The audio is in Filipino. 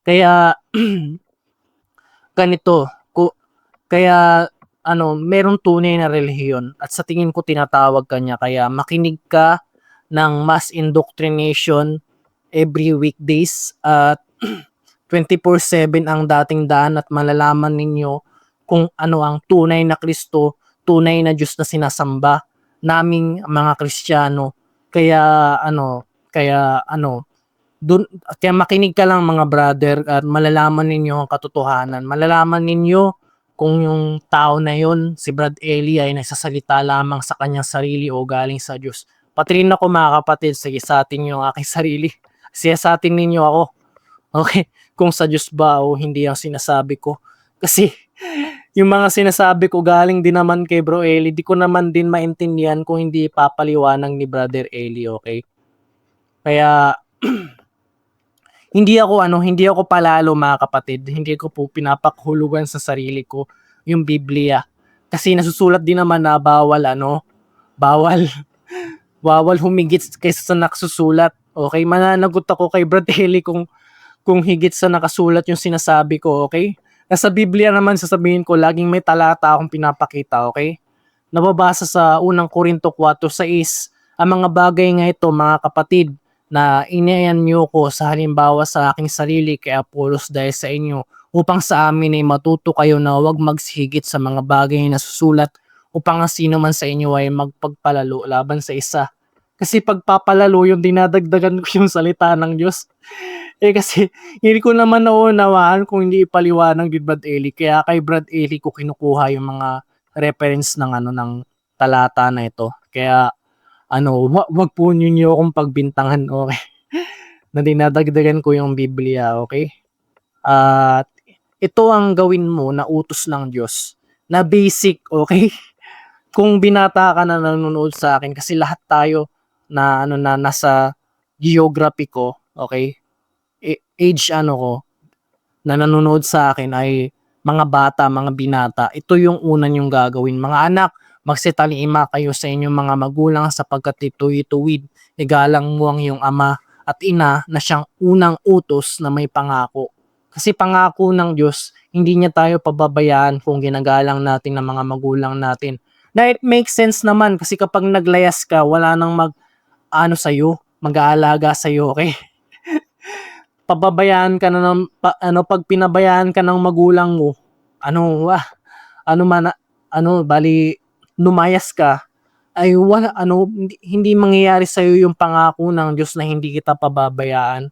Kaya ganito, kaya merong tunay na relihiyon at sa tingin ko tinatawag ka niya, kaya makinig ka ng mass indoctrination every weekdays at 24/7 ang dating daan at malalaman ninyo kung ano ang tunay na Kristo, tunay na Diyos na sinasamba naming mga Kristiyano. Kaya makinig ka lang mga brother at malalaman ninyo ang katotohanan. Malalaman ninyo kung yung tao na yon, si Brad Eli, ay nagsasalita lamang sa kanyang sarili o galing sa Diyos. Pati rin ako mga kapatid, sige sa atin yung aking sarili. Siya sa atin ninyo ako. Okay, kung sa Diyos ba o hindi ang sinasabi ko. Kasi yung mga sinasabi ko galing din naman kay Bro Eli, di ko naman din maintindihan kung hindi papaliwanag ni Brother Eli, okay? Kaya hindi ako palalo mga kapatid. Hindi ko po pinapakhulugan sa sarili ko yung Biblia. Kasi nasusulat din naman na bawal bawal humigit kaysa sa nakasusulat. Okay, mananagot ako kay Brad Eli kung higit sa nakasulat yung sinasabi ko, okay? Nasa Biblia naman sasabihin ko, laging may talata akong pinapakita, okay? Nababasa sa unang Korinto 4:6, ang mga bagay nga ito, mga kapatid, na inayan niyo ko sa halimbawa sa aking sarili kay Apollos dahil sa inyo, upang sa amin ay matuto kayo na huwag maghigit sa mga bagay na nasusulat, upang ang sino man sa inyo ay magpagpalalo laban sa isa. Kasi pagpapalalo yung dinadagdagan ko yung salita ng Diyos. Kasi hindi ko naman naunawaan kung hindi ipaliwanag ni Brad Eli. Kaya kay Brad Eli ko kinukuha yung mga reference ng talata na ito. Kaya wag po niyo akong pagbintangan, okay? Na dinadagdagan ko yung Biblia, okay? At ito ang gawin mo na utos ng Diyos na basic, okay? Kung binata ka na nanonood sa akin, kasi lahat tayo na nasa geography ko, okay? Age ko na nanonood sa akin ay mga bata, mga binata. Ito yung una niyong gagawin. Mga anak, magsitalima kayo sa inyong mga magulang sapagkat ito'y tuwid. Igalang mo ang iyong ama at ina na siyang unang utos na may pangako. Kasi pangako ng Diyos, hindi niya tayo pababayaan kung ginagalang natin ng mga magulang natin. Na it makes sense naman kasi kapag naglayas ka, wala nang sa'yo, mag-aalaga sa'yo, okay? Pababayaan ka na pag pinabayaan ka ng magulang mo, bali lumayas ka, ay wala, hindi mangyayari sa iyo yung pangako ng Diyos na hindi kita pababayaan.